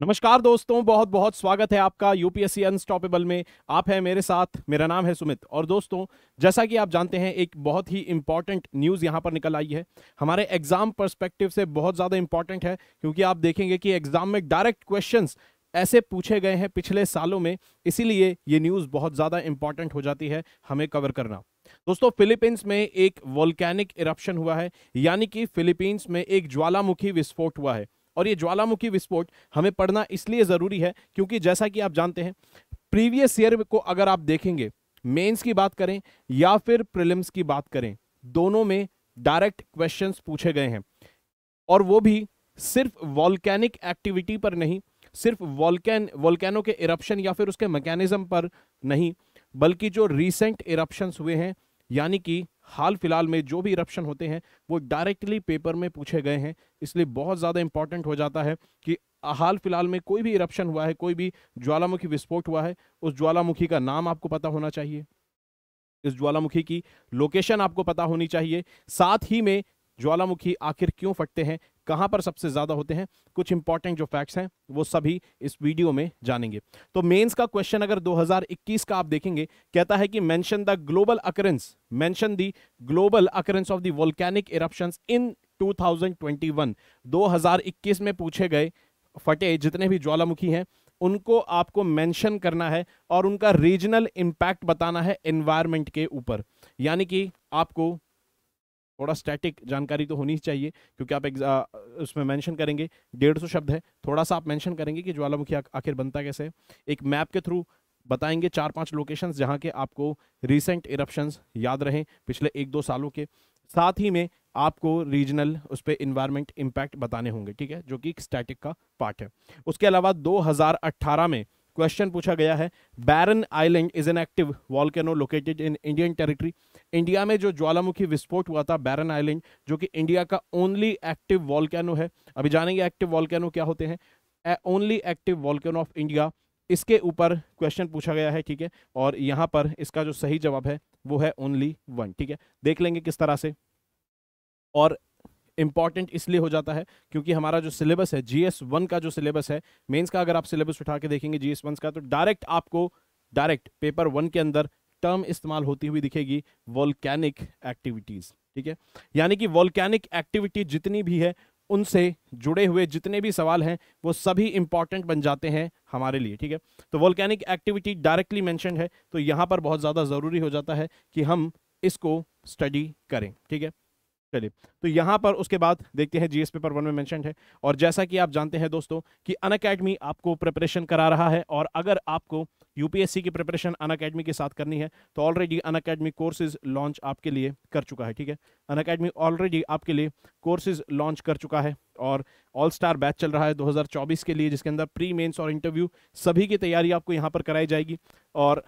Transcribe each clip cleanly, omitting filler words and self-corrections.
नमस्कार दोस्तों, बहुत बहुत स्वागत है आपका यूपीएससी अनस्टॉपेबल में। आप हैं मेरे साथ, मेरा नाम है सुमित। और दोस्तों, जैसा कि आप जानते हैं, एक बहुत ही इंपॉर्टेंट न्यूज़ यहां पर निकल आई है। हमारे एग्जाम पर्सपेक्टिव से बहुत ज़्यादा इंपॉर्टेंट है, क्योंकि आप देखेंगे कि एग्जाम में डायरेक्ट क्वेश्चंस ऐसे पूछे गए हैं पिछले सालों में। इसीलिए ये न्यूज़ बहुत ज़्यादा इंपॉर्टेंट हो जाती है हमें कवर करना। दोस्तों, फिलीपींस में एक वोल्केनिक इरप्शन हुआ है, यानी कि फिलीपींस में एक ज्वालामुखी विस्फोट हुआ है। और ये ज्वालामुखी विस्फोट हमें पढ़ना इसलिए जरूरी है क्योंकि जैसा कि आप जानते हैं, प्रीवियस ईयर को अगर आप देखेंगे, मेंस की बात करें या फिर प्रीलिम्स की बात करें, दोनों में डायरेक्ट क्वेश्चंस पूछे गए हैं। और वो भी सिर्फ वॉल्केनिक एक्टिविटी पर नहीं, सिर्फ वॉल्केनो के इरप्शन या फिर उसके मैकेनिज्म पर नहीं, बल्कि जो रीसेंट इरप्शंस हुए हैं, यानी कि हाल फिलहाल में जो भी इरप्शन होते हैं वो डायरेक्टली पेपर में पूछे गए हैं। इसलिए बहुत ज़्यादा इंपॉर्टेंट हो जाता है कि हाल फिलहाल में कोई भी इरप्शन हुआ है, कोई भी ज्वालामुखी विस्फोट हुआ है, उस ज्वालामुखी का नाम आपको पता होना चाहिए, इस ज्वालामुखी की लोकेशन आपको पता होनी चाहिए, साथ ही में ज्वालामुखी आखिर क्यों फटते हैं, कहां पर सबसे ज्यादा होते हैं, कुछ इंपॉर्टेंट जो फैक्ट्स हैं वो सभी इस वीडियो में जानेंगे। तो मेंस का क्वेश्चन अगर 2021 का आप देखेंगे, कहता है कि mention the global occurrence of the volcanic eruptions in 2021। 2021 में पूछे गए फटे जितने भी ज्वालामुखी हैं उनको आपको मेंशन करना है और उनका रीजनल इंपैक्ट बताना है एनवायरनमेंट के ऊपर। यानी कि आपको थोड़ा स्टैटिक जानकारी तो होनी ही चाहिए, क्योंकि आप उसमें मेंशन करेंगे, 150 शब्द है, थोड़ा सा आप मेंशन करेंगे कि ज्वालामुखी आखिर बनता कैसे है। एक मैप के थ्रू बताएंगे 4-5 लोकेशंस जहां के आपको रीसेंट इरप्शंस याद रहें पिछले 1-2 सालों के। साथ ही में आपको रीजनल उस पर इन्वायरमेंट इम्पैक्ट बताने होंगे, ठीक है, जो कि स्टैटिक का पार्ट है। उसके अलावा 2018 में क्वेश्चन पूछा गया है, Barren Island is an active volcano located in Indian territory. India में जो ज्वालामुखी विस्फोट हुआ था बैरन आइलैंड, जो कि इंडिया का ओनली एक्टिव वॉल्केनो है। अभी जानेंगे एक्टिव वॉल्केनो क्या होते हैं। Only active volcano of India, इसके ऊपर क्वेश्चन पूछा गया है, ठीक है। और यहां पर इसका जो सही जवाब है वो है ओनली वन, ठीक है। देख लेंगे किस तरह से। और इंपॉर्टेंट इसलिए हो जाता है क्योंकि हमारा जो सिलेबस है, GS1 का जो सिलेबस है, मेंस का अगर आप सिलेबस उठा के देखेंगे GS1 का, तो डायरेक्ट पेपर 1 के अंदर टर्म इस्तेमाल होती हुई दिखेगी, वोल्केनिक एक्टिविटीज, ठीक है। यानी कि वोल्केनिक एक्टिविटी जितनी भी है उनसे जुड़े हुए जितने भी सवाल हैं वो सभी इंपॉर्टेंट बन जाते हैं हमारे लिए, ठीक है। तो वोल्केनिक एक्टिविटी डायरेक्टली मेंशन्ड है, तो यहां पर बहुत ज्यादा जरूरी हो जाता है कि हम इसको स्टडी करें, ठीक है। चलिए, तो यहां पर उसके बाद देखते हैं, जीएस पेपर 1 में मेंशन्ड है। और जैसा कि आप जानते हैं दोस्तों कि अनअकैडमी आपको प्रिपरेशन करा रहा है, और अगर आपको यूपीएससी की प्रिपरेशन अनअकैडमी के साथ करनी है तो ऑलरेडी अनअकैडमी कोर्सेज लॉन्च आपके लिए कर चुका है, ठीक है। अनअकैडमी ऑलरेडी आपके लिए कोर्सेज लॉन्च कर चुका है और ऑल स्टार बैच चल रहा है 2024 के लिए, जिसके अंदर प्री मेंस और इंटरव्यू सभी की तैयारी आपको यहाँ पर कराई जाएगी। और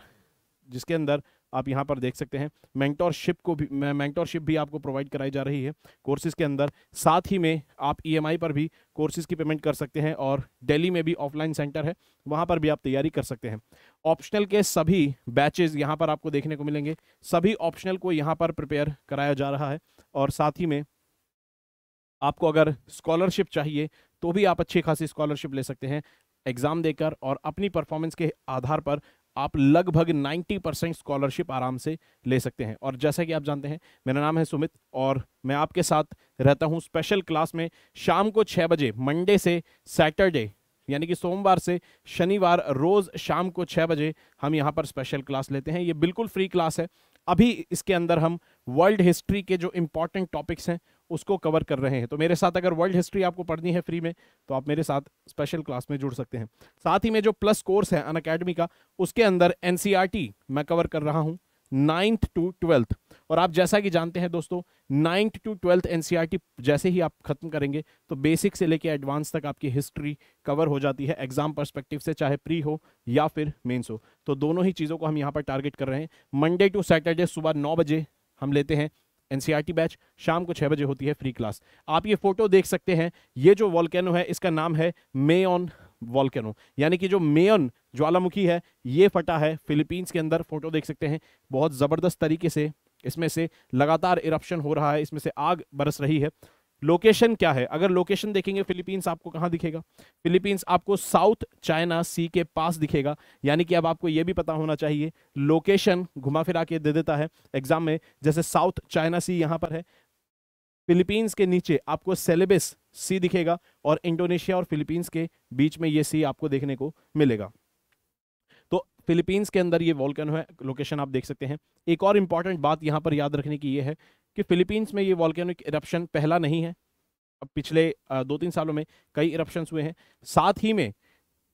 जिसके अंदर आप यहाँ पर देख सकते हैं मेंटरशिप भी आपको प्रोवाइड कराई जा रही है कोर्सेज के अंदर। साथ ही में आप ईएमआई पर भी कोर्सेज की पेमेंट कर सकते हैं, और दिल्ली में भी ऑफलाइन सेंटर है, वहाँ पर भी आप तैयारी कर सकते हैं। ऑप्शनल के सभी बैचेज यहाँ पर आपको देखने को मिलेंगे, सभी ऑप्शनल को यहाँ पर प्रिपेयर कराया जा रहा है। और साथ ही में आपको अगर स्कॉलरशिप चाहिए तो भी आप अच्छी खासी स्कॉलरशिप ले सकते हैं एग्जाम देकर, और अपनी परफॉर्मेंस के आधार पर आप लगभग 90% स्कॉलरशिप आराम से ले सकते हैं। और जैसा कि आप जानते हैं, मेरा नाम है सुमित और मैं आपके साथ रहता हूं स्पेशल क्लास में शाम को 6 बजे, मंडे से सैटरडे, यानी कि सोमवार से शनिवार, रोज शाम को 6 बजे हम यहाँ पर स्पेशल क्लास लेते हैं। ये बिल्कुल फ्री क्लास है। अभी इसके अंदर हम वर्ल्ड हिस्ट्री के जो इंपॉर्टेंट टॉपिक्स हैं उसको कवर कर रहे हैं। तो मेरे साथ अगर वर्ल्ड हिस्ट्री आपको पढ़नी है फ्री में, तो आप मेरे साथ स्पेशल क्लास में जुड़ सकते हैं। साथ ही में जो प्लस कोर्स है अनअकैडमी का, उसके अंदर एनसीईआरटी मैं कवर कर रहा हूं 9th to 12th। और आप जैसा कि जानते हैं दोस्तों, 9th to 12th एनसीईआरटी जैसे ही आप खत्म करेंगे तो बेसिक से लेके एडवांस तक आपकी हिस्ट्री कवर हो जाती है एग्जाम पर्सपेक्टिव से, चाहे प्री हो या फिर मेंस हो। तो दोनों ही चीज़ों को हम यहाँ पर टारगेट कर रहे हैं। मंडे टू सैटरडे सुबह 9 बजे हम लेते हैं एनसीईआरटी बैच, शाम को 6 बजे होती है फ्री क्लास। आप ये फोटो देख सकते हैं, ये जो वॉल्केनो है इसका नाम है मेओन वॉल्केनो, यानी कि जो मेओन ज्वालामुखी है ये फटा है फिलीपींस के अंदर। फोटो देख सकते हैं, बहुत जबरदस्त तरीके से इसमें से लगातार इरप्शन हो रहा है, इसमें से आग बरस रही है। लोकेशन क्या है, अगर लोकेशन देखेंगे फिलीपींस आपको कहां दिखेगा, फिलीपींस आपको साउथ चाइना सी के पास दिखेगा। यानी कि अब आपको यह भी पता होना चाहिए, लोकेशन घुमा फिरा के दे देता है एग्जाम में, जैसे साउथ चाइना सी यहां पर है, फिलीपींस के नीचे आपको सेलेबस सी दिखेगा और इंडोनेशिया और फिलीपींस के बीच में ये सी आपको देखने को मिलेगा। तो फिलीपींस के अंदर ये वॉल्केनो है, लोकेशन आप देख सकते हैं। एक और इंपॉर्टेंट बात यहां पर याद रखने की ये है कि फिलीपींस में ये वॉल्केनिक इरप्शन पहला नहीं है, अब पिछले 2-3 सालों में कई इरप्शंस हुए हैं। साथ ही में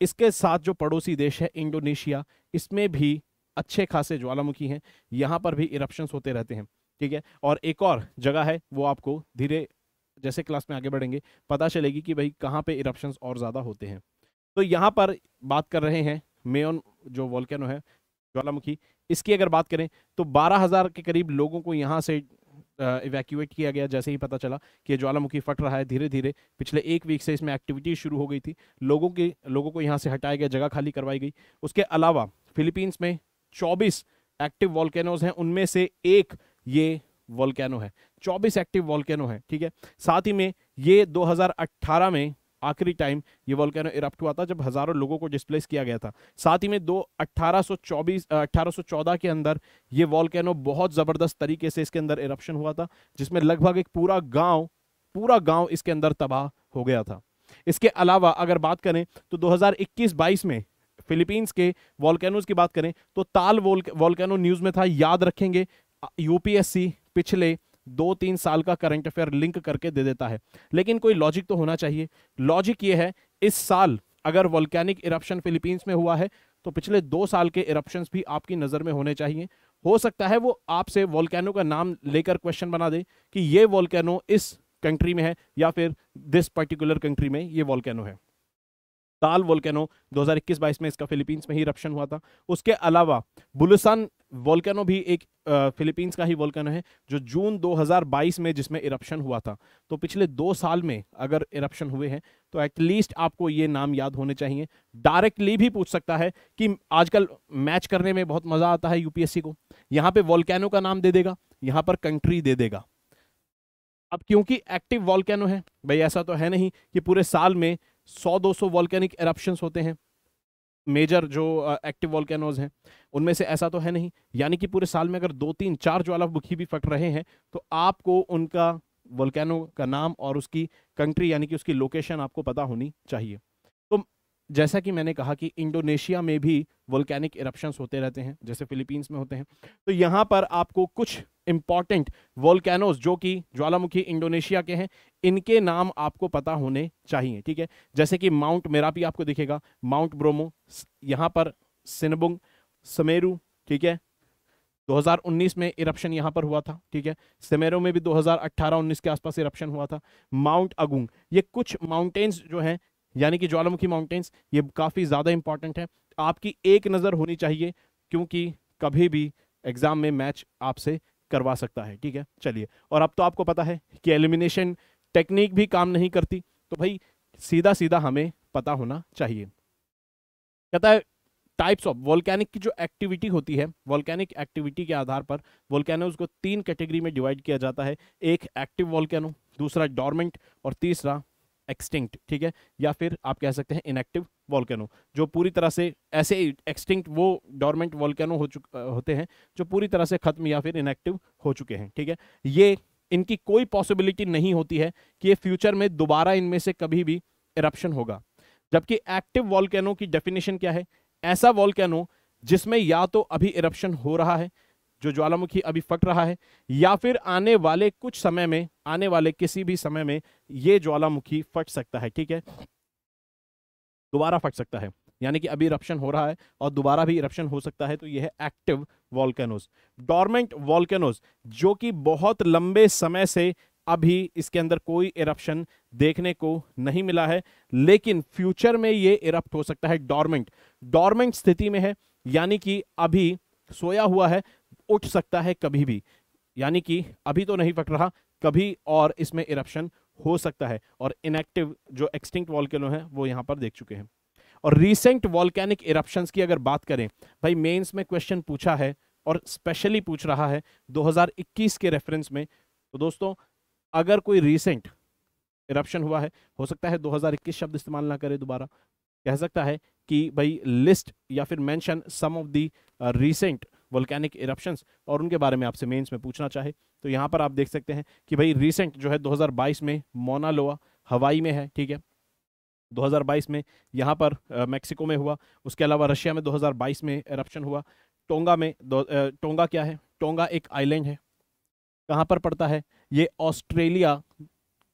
इसके साथ जो पड़ोसी देश है इंडोनेशिया, इसमें भी अच्छे खासे ज्वालामुखी हैं, यहां पर भी इरप्शंस होते रहते हैं, ठीक है। और एक और जगह है, वो आपको धीरे जैसे क्लास में आगे बढ़ेंगे पता चलेगी कि भाई कहाँ पे इरप्शंस और ज़्यादा होते हैं। तो यहाँ पर बात कर रहे हैं मेयोन जो वॉल्केनो है, ज्वालामुखी, इसकी अगर बात करें तो 12,000 के करीब लोगों को यहाँ से इवैक्यूएट किया गया जैसे ही पता चला कि ज्वालामुखी फट रहा है धीरे धीरे। पिछले 1 वीक से इसमें एक्टिविटी शुरू हो गई थी, लोगों को यहाँ से हटाया गया, जगह खाली करवाई गई। उसके अलावा फिलीपींस में 24 एक्टिव वॉल्केनोज हैं, उनमें से एक ये वॉल्केनो है, 24 एक्टिव वॉल्केनो है, ठीक है। साथ ही में ये 2018 में आखिरी टाइम ये वॉल्केनो इरप्ट हुआ था जब हजारों लोगों को डिस्प्लेस किया गया था। साथ ही में 1814 के अंदर ये वॉल्केनो बहुत जबरदस्त तरीके से इसके अंदर इरप्शन हुआ था, जिसमें लगभग एक पूरा गांव इसके अंदर तबाह हो गया था। इसके अलावा अगर बात करें तो 2021-22 में फिलीपींस के वॉल्केनोज की बात करें तो ताल वॉल्केनो न्यूज में था, याद रखेंगे। यूपीएससी पिछले 2-3 साल का करंट अफेयर लिंक करके दे देता है, लेकिन कोई लॉजिक तो होना चाहिए। लॉजिक ये है, इस साल अगर वॉल्केनिक इरप्शन फिलीपींस में हुआ है तो पिछले 2 साल के इरप्शंस भी आपकी नजर में होने चाहिए। हो सकता है वो आपसे वॉल्केनो का नाम लेकर क्वेश्चन बना दे कि ये वॉल्केनो इस कंट्री में है या फिर दिस पर्टिकुलर कंट्री में ये वॉल्केनो है। ताल वॉल्केनो 2021-22 में इसका फिलीपींस में ही इरप्शन हुआ था। उसके अलावा बुलसान वॉल्केनो भी एक फिलीपींस का ही वॉल्केनो है जो जून 2022 में जिसमें इरप्शन हुआ था। तो पिछले 2 साल में अगर इरप्शन हुए हैं तो एटलीस्ट आपको ये नाम याद होने चाहिए। डायरेक्टली भी पूछ सकता है कि आजकल मैच करने में बहुत मजा आता है यूपीएससी को, यहां पे वॉल्केनो का नाम दे देगा, यहां पर कंट्री दे देगा। अब क्योंकि एक्टिव वॉल्केनो है, भाई ऐसा तो है नहीं कि पूरे साल में 100-200 वॉल्केनिक एरप्शंस होते हैं, मेजर जो एक्टिव वॉल्केनोज हैं उनमें से ऐसा तो है नहीं। यानी कि पूरे साल में अगर 2-3-4 ज्वालामुखी भी फट रहे हैं तो आपको उनका वॉल्केनो का नाम और उसकी कंट्री यानी कि उसकी लोकेशन आपको पता होनी चाहिए। तो जैसा कि मैंने कहा कि इंडोनेशिया में भी वोल्केनिक इरप्शंस होते रहते हैं जैसे फिलीपींस में होते हैं। तो यहाँ पर आपको कुछ इंपॉर्टेंट वोल्केनोज जो कि ज्वालामुखी इंडोनेशिया के हैं, इनके नाम आपको पता होने चाहिए, ठीक है। जैसे कि माउंट मेरापी आपको दिखेगा, माउंट ब्रोमो, यहाँ पर सिनबुंग, समेरू, ठीक है, 2019 में इरप्शन यहां पर हुआ था, ठीक है। सेमेरो में भी 2018-19 के आसपास इरप्शन हुआ था। माउंट अगुंग, ये कुछ माउंटेन्स जो हैं यानी कि ज्वालामुखी माउंटेन्स, ये काफी ज्यादा इंपॉर्टेंट है, आपकी एक नजर होनी चाहिए क्योंकि कभी भी एग्जाम में मैच आपसे करवा सकता है, ठीक है। चलिए, और अब तो आपको पता है कि एलिमिनेशन टेक्निक भी काम नहीं करती, तो भाई सीधा सीधा हमें पता होना चाहिए। कहता है टाइप्स ऑफ वोल्केनिक की जो एक्टिविटी होती है, वोल्केनिक एक्टिविटी के आधार पर वोल्केनोज को 3 कैटेगरी में डिवाइड किया जाता है। एक एक्टिव वोल्केनो, दूसरा डॉर्मेंट और तीसरा एक्सटिंक्ट, ठीक है, या फिर आप कह सकते हैं इनएक्टिव वोल्केनो, जो पूरी तरह से ऐसे एक्सटिंक्ट वो डॉर्मेंट वोल्केनो होते हैं जो पूरी तरह से खत्म या फिर इनएक्टिव हो चुके हैं, ठीक है। ये इनकी कोई पॉसिबिलिटी नहीं होती है कि ये फ्यूचर में दोबारा इनमें से कभी भी इरप्शन होगा। जबकि एक्टिव वोल्केनो की डेफिनेशन क्या है? ऐसा वोल्केनो जिसमें या तो अभी इरप्शन हो रहा है, जो ज्वालामुखी अभी फट रहा है, या फिर आने वाले कुछ समय में, आने वाले किसी भी समय में ये ज्वालामुखी फट सकता है, ठीक है, दोबारा फट सकता है। यानी कि अभी इरप्शन हो रहा है और दोबारा भी इरप्शन हो सकता है, तो यह है एक्टिव वोल्केनोज। डॉर्मेंट वोल्केनोज, जो कि बहुत लंबे समय से अभी इसके अंदर कोई इरप्शन देखने को नहीं मिला है, लेकिन फ्यूचर में ये इरप्ट हो सकता है। डॉर्मेंट स्थिति में है, यानी कि अभी सोया हुआ है, उठ सकता है कभी भी, यानी कि अभी तो नहीं फट रहा, कभी और इसमें इरप्शन हो सकता है। और इनएक्टिव जो एक्सटिंक्ट वोल्केनो है वो यहां पर देख चुके हैं। और रीसेंट वोल्केनिक इरप्शंस की अगर बात करें, भाई मेंस में क्वेश्चन पूछा है और स्पेशली पूछ रहा है 2021 के रेफरेंस में, तो दोस्तों अगर कोई रीसेंट इरप्शन हुआ है, हो सकता है 2021 शब्द इस्तेमाल ना करे दोबारा, कह सकता है कि भाई लिस्ट या फिर mention some of the recent volcanic eruptions, और उनके बारे में आपसे मेंस में पूछना चाहे तो यहाँ पर आप देख सकते हैं कि भाई रीसेंट जो है 2022 में मौना लोआ हवाई में है, ठीक है, 2022 में यहाँ पर मेक्सिको में हुआ। उसके अलावा रशिया में 2022 में इरप्शन हुआ। टोंगा में टोंगा क्या है? टोंगा एक आइलैंड है। कहाँ पर पड़ता है? ये ऑस्ट्रेलिया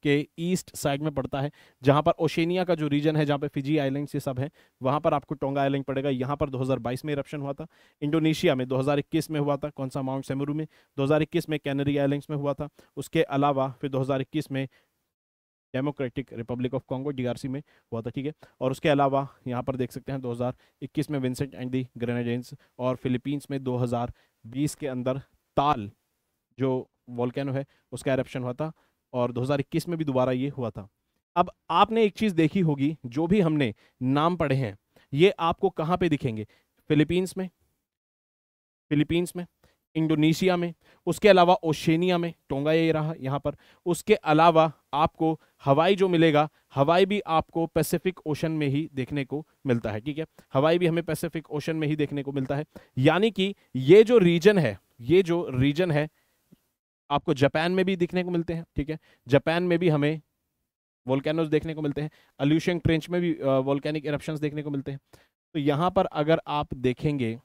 के ईस्ट साइड में पड़ता है, जहां पर ओशेनिया का जो रीजन है, जहां पे फिजी आइलैंड से सब है, वहां पर आपको टोंगा आइलैंड पड़ेगा। यहां पर 2022 में इरप्शन हुआ था। इंडोनेशिया में 2021 में हुआ था। कौन सा? माउंट सेमरू में। 2021 में कैनरी आइलैंड्स में हुआ था। उसके अलावा फिर 2021 में democratic Republic of Congo DRC में हुआ था, ठीक है। और उसके अलावा यहाँ पर देख सकते हैं 2021 में विंसेंट एंड दी ग्रेनेडिन्स, और फिलीपींस में 2020 के अंदर ताल जो वोल्केनो है उसका एरप्शन हुआ था, और 2021 में भी दोबारा ये हुआ था। अब आपने एक चीज देखी होगी, जो भी हमने नाम पढ़े हैं ये आपको कहां पे दिखेंगे? फिलीपींस में, इंडोनेशिया में, उसके अलावा ओशेनिया में, टोंगा ये रहा यहां पर। उसके अलावा आपको हवाई जो मिलेगा, हवाई भी आपको पैसिफिक ओशन में ही देखने को मिलता है, ठीक है। हवाई भी हमें पैसिफिक ओशन में ही देखने को मिलता है। यानी कि ये जो रीजन है आपको जापान में भी दिखने को मिलते हैं, ठीक है। जापान में भी हमें वोल्केनोज देखने को मिलते हैं। अल्यूशियन ट्रेंच में भी वोल्केनिक इरप्शंस देखने को मिलते हैं। तो यहां पर अगर आप देखेंगे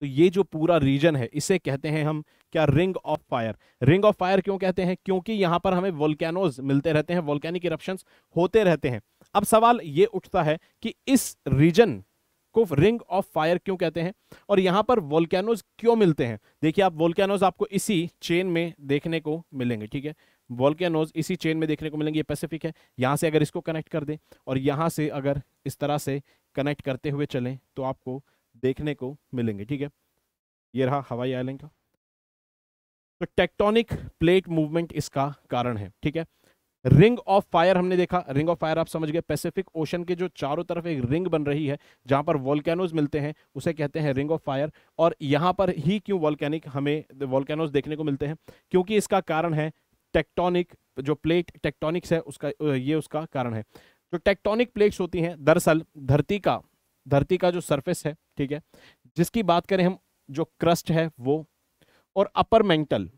तो ये जो पूरा रीजन है इसे कहते हैं हम क्या? Ring of fire. Ring of fire क्यों कहते हैं? क्योंकि यहां पर हमें वोल्केनोज मिलते रहते हैं, वोल्केनिक इरप्शंस होते रहते हैं। अब सवाल ये उठता है कि इस रीजन को रिंग ऑफ फायर क्यों कहते हैं और यहां पर वोल्केनोज क्यों मिलते हैं? देखिए, आप वोल्केनोज आपको इसी चेन में देखने को मिलेंगे, ठीक है। वोल्केनोज इसी चेन में देखने को मिलेंगे। ये पैसिफिक है, यहां से अगर इसको कनेक्ट कर दें और यहां से अगर इस तरह से कनेक्ट करते हुए चलें तो आपको देखने को मिलेंगे, ठीक है। ये रहा हवाई आइलैंड का। तो टेक्टोनिक प्लेट मूवमेंट इसका कारण है, ठीक है। रिंग ऑफ फायर हमने देखा। रिंग ऑफ फायर आप समझ गए, पैसिफिक ओशन के जो चारों तरफ एक रिंग बन रही है जहां पर वोल्केनोज मिलते हैं उसे कहते हैं रिंग ऑफ फायर। और यहां पर ही क्यों हमें वोल्केनोज देखने को मिलते हैं? क्योंकि इसका कारण है टेक्टोनिक, जो प्लेट टेक्टोनिक्स है उसका, ये उसका कारण है। जो टेक्टोनिक प्लेट्स होती हैं दरअसल धरती का जो सरफेस है, ठीक है, जिसकी बात करें हम, जो क्रस्ट है वो, और अपर मेंटल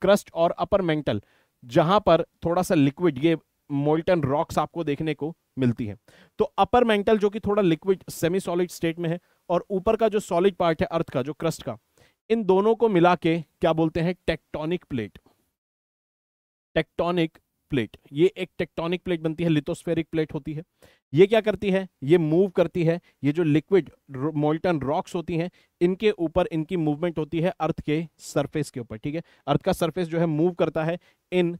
क्रस्ट और अपर मेंटल, जहां पर थोड़ा सा लिक्विड, ये मोल्टन रॉक्स आपको देखने को मिलती है। तो अपर मेंटल जो कि थोड़ा लिक्विड सेमी सॉलिड स्टेट में है, और ऊपर का जो सॉलिड पार्ट है अर्थ का, जो क्रस्ट का, इन दोनों को मिला के क्या बोलते हैं? Tectonic plate. ये एक टेक्टोनिक प्लेट बनती है, लिथोस्फेरिक प्लेट होती है। ये क्या करती है? ये मूव करती है। ये जो लिक्विड मोल्टन रॉक्स होती हैं इनके ऊपर इनकी मूवमेंट होती है अर्थ के सरफेस के ऊपर, ठीक है। अर्थ का सरफेस जो है मूव करता है इन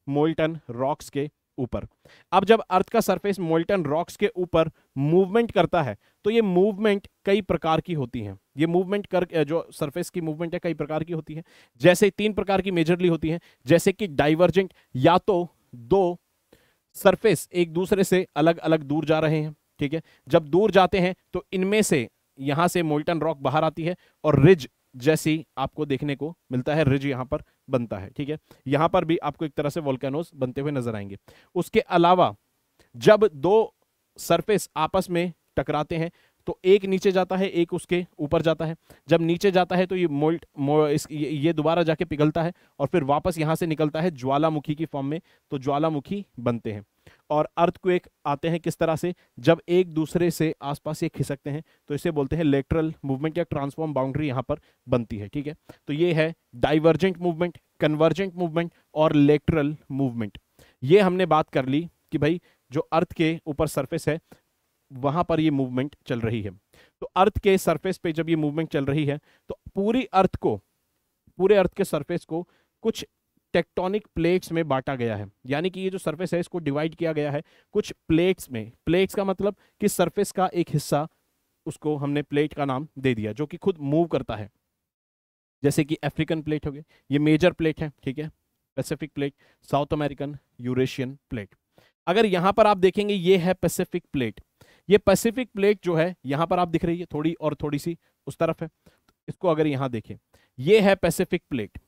मोल्टन रॉक्स के ऊपर। अब जब अर्थ का सरफेस मोल्टन रॉक्स के ऊपर मूवमेंट करता है तो ये मूवमेंट कई प्रकार की होती है। ये मूवमेंट जो सरफेस की मूवमेंट है कई प्रकार की होती है। जैसे 3 प्रकार की मेजरली होती है, जैसे कि डाइवर्जेंट, या तो दो सरफेस एक दूसरे से अलग अलग दूर जा रहे हैं, ठीक है। जब दूर जाते हैं तो इनमें से यहां से मोल्टन रॉक बाहर आती है और रिज जैसी आपको देखने को मिलता है, रिज यहां पर बनता है, ठीक है। यहां पर भी आपको एक तरह से वोल्केनोज बनते हुए नजर आएंगे। उसके अलावा जब दो सरफेस आपस में टकराते हैं तो एक नीचे जाता है, एक उसके ऊपर जाता है। जब नीचे जाता है तो ये दोबारा जाके पिघलता है और फिर वापस यहां से निकलता है ज्वालामुखी की फॉर्म में, तो ज्वालामुखी बनते हैं। और अर्थक्वेक आते हैं किस तरह से? जब एक दूसरे से आसपास ये खिसकते हैं तो इसे बोलते हैं लेटरल मूवमेंट या ट्रांसफॉर्म बाउंड्री यहां पर बनती है, ठीक है। तो ये है डाइवर्जेंट मूवमेंट, कन्वर्जेंट मूवमेंट और लेटरल मूवमेंट। ये हमने बात कर ली कि भाई जो अर्थ के ऊपर सरफेस है वहां पर ये मूवमेंट चल रही है। तो अर्थ के सरफेस पे जब ये मूवमेंट चल रही है तो पूरे अर्थ के सरफेस को कुछ टेक्टोनिक प्लेट्स में बांटा गया है। यानी कि ये जो सरफेस है इसको डिवाइड किया गया है कुछ प्लेट्स में। प्लेट्स का मतलब कि सरफेस का एक हिस्सा, उसको हमने प्लेट का नाम दे दिया जो कि खुद मूव करता है। जैसे कि अफ्रीकन प्लेट हो गए, ये मेजर प्लेट है, ठीक है। Pacific plate, south American, Eurasian plate. अगर यहां पर आप देखेंगे ये है पैसिफिक प्लेट। ये पैसिफिक प्लेट जो है यहां पर आप दिख रही है, थोड़ी और थोड़ी सी उस तरफ है। इसको अगर यहां देखें, ये है पैसिफिक प्लेट।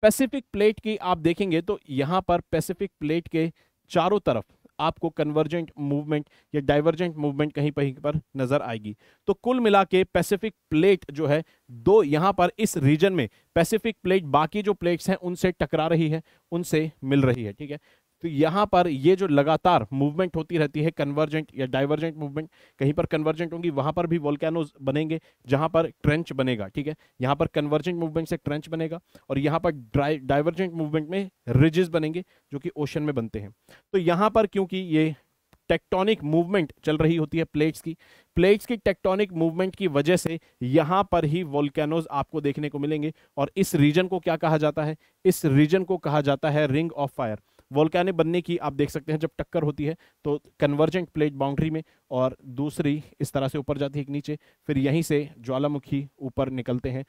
पैसिफिक प्लेट की आप देखेंगे तो यहां पर पैसिफिक प्लेट के चारों तरफ आपको कन्वर्जेंट मूवमेंट या डाइवर्जेंट मूवमेंट कहीं कहीं पर नजर आएगी। तो कुल मिला के पैसिफिक प्लेट जो है, दो यहां पर इस रीजन में पैसिफिक प्लेट बाकी जो प्लेट्स हैं उनसे टकरा रही है, उनसे मिल रही है, ठीक है। तो यहां पर ये जो लगातार मूवमेंट होती रहती है, कन्वर्जेंट या डाइवर्जेंट मूवमेंट, कहीं पर कन्वर्जेंट होंगी वहां पर भी वोल्केनोज बनेंगे जहां पर ट्रेंच बनेगा, ठीक है। यहां पर कन्वर्जेंट मूवमेंट से ट्रेंच बनेगा और यहां पर डाइवर्जेंट मूवमेंट में रिजेस बनेंगे जो कि ओशन में बनते हैं। तो यहां पर क्योंकि ये टेक्टोनिक मूवमेंट चल रही होती है प्लेट्स की टेक्टोनिक मूवमेंट की वजह से यहां पर ही वोल्केनोज आपको देखने को मिलेंगे। और इस रीजन को क्या कहा जाता है? इस रीजन को कहा जाता है रिंग ऑफ फायर। वोल्केनो बनने की आप देख सकते हैं जब टक्कर होती है तो कन्वर्जेंट प्लेट बाउंड्री में और दूसरी इस तरह से ऊपर जाती है नीचे, फिर यहीं से ज्वालामुखी ऊपर निकलते हैं।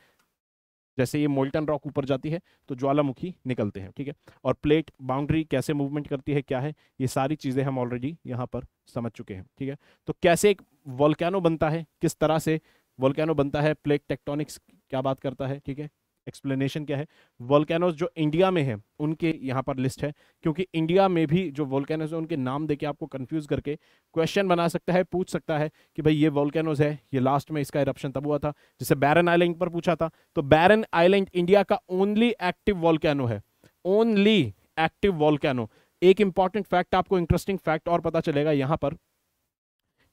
जैसे ये मोल्टन रॉक ऊपर जाती है तो ज्वालामुखी निकलते हैं, ठीक है। और प्लेट बाउंड्री कैसे मूवमेंट करती है, क्या है, ये सारी चीजें हम ऑलरेडी यहाँ पर समझ चुके हैं, ठीक है। तो कैसे एक वोल्केनो बनता है, किस तरह से वोल्केनो बनता है, प्लेट टेक्टोनिक्स क्या बात करता है, ठीक है, एक्सप्लेनेशन क्या है। वोल्केनोज जो इंडिया में है उनके यहाँ पर लिस्ट है, क्योंकि इंडिया में भी जो वोल्केनोज है उनके नाम देके आपको कंफ्यूज करके क्वेश्चन बना सकता है, पूछ सकता है कि भाई ये वोल्केनोज है, ये लास्ट में इसका इरप्शन तब हुआ था। जैसे बैरन आइलैंड पर पूछा था, तो बैरन आइलैंड इंडिया का ओनली एक्टिव वोल्केनो है, ओनली एक्टिव वोल्केनो। एक इंपॉर्टेंट फैक्ट आपको, इंटरेस्टिंग फैक्ट और पता चलेगा यहां पर,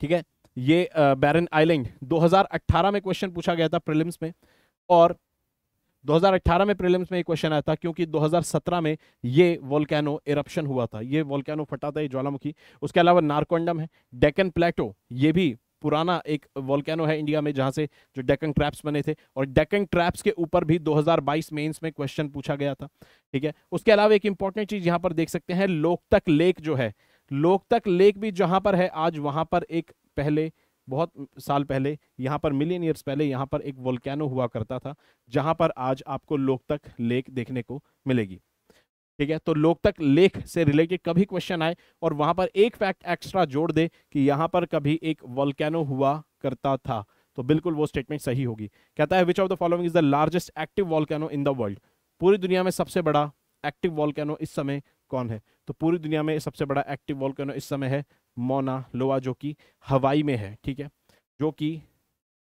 ठीक है। ये बैरन आइलैंड 2018 में क्वेश्चन पूछा गया था प्रीलिम्स में, और 2018 में प्रीलिम्स में एक क्वेश्चन आया था क्योंकि 2017 में ये वोल्केनो इरप्शन हुआ था, ये वोल्केनो फटा था, ये ज्वालामुखी। उसके अलावा नारकोंडम है, डेक्कन प्लेटो, ये भी पुराना एक वोल्केनो है इंडिया में जहां से जो डेक्कन ट्रैप्स बने थे, और डेक्कन ट्रैप्स के ऊपर भी 2022 मेंस में क्वेश्चन पूछा गया था, ठीक है। उसके अलावा एक इंपॉर्टेंट चीज यहां पर देख सकते हैं, लोकतक लेक जो है, लोकतक लेक भी जहां पर है आज, वहां पर एक पहले बहुत साल पहले, यहाँ पर मिलियन ईयर्स पहले यहाँ पर एक वोल्केनो हुआ करता था, जहां पर आज आपको लोकतक लेक देखने को मिलेगी, ठीक है। तो लोकतक लेक से रिलेटेड कभी क्वेश्चन आए और वहां पर एक फैक्ट एक्स्ट्रा जोड़ दे कि यहां पर कभी एक वोल्केनो हुआ करता था, तो बिल्कुल वो स्टेटमेंट सही होगी। कहता है which of the following is the largest active volcano in the world? पूरी दुनिया में सबसे बड़ा एक्टिव वोल्केनो इस समय कौन है? तो पूरी दुनिया में सबसे बड़ा एक्टिव वोल्केनो इस समय है मोना लोआ, जो कि हवाई में है, ठीक है, जो कि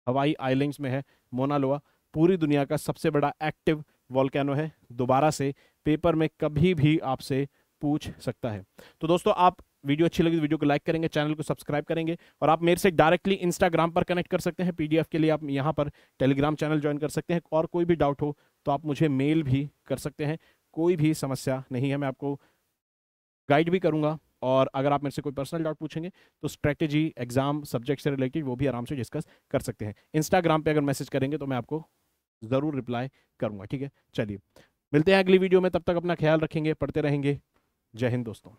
हवाई आइलैंड्स में है। मोना लोआ पूरी दुनिया का सबसे बड़ा एक्टिव वोल्केनो है। दोबारा से पेपर में कभी भी आपसे पूछ सकता है। तो दोस्तों, आप वीडियो अच्छी लगी तो वीडियो को लाइक करेंगे, चैनल को सब्सक्राइब करेंगे, और आप मेरे से डायरेक्टली इंस्टाग्राम पर कनेक्ट कर सकते हैं। पीडीएफ के लिए आप यहाँ पर टेलीग्राम चैनल ज्वाइन कर सकते हैं, और कोई भी डाउट हो तो आप मुझे मेल भी कर सकते हैं, कोई भी समस्या नहीं है, मैं आपको गाइड भी करूंगा। और अगर आप मेरे से कोई पर्सनल डाउट पूछेंगे तो स्ट्रेटेजी, एग्जाम, सब्जेक्ट से रिलेटेड वो भी आराम से डिस्कस कर सकते हैं। इंस्टाग्राम पे अगर मैसेज करेंगे तो मैं आपको ज़रूर रिप्लाई करूंगा, ठीक है। चलिए मिलते हैं अगली वीडियो में, तब तक अपना ख्याल रखेंगे, पढ़ते रहेंगे। जय हिंद दोस्तों।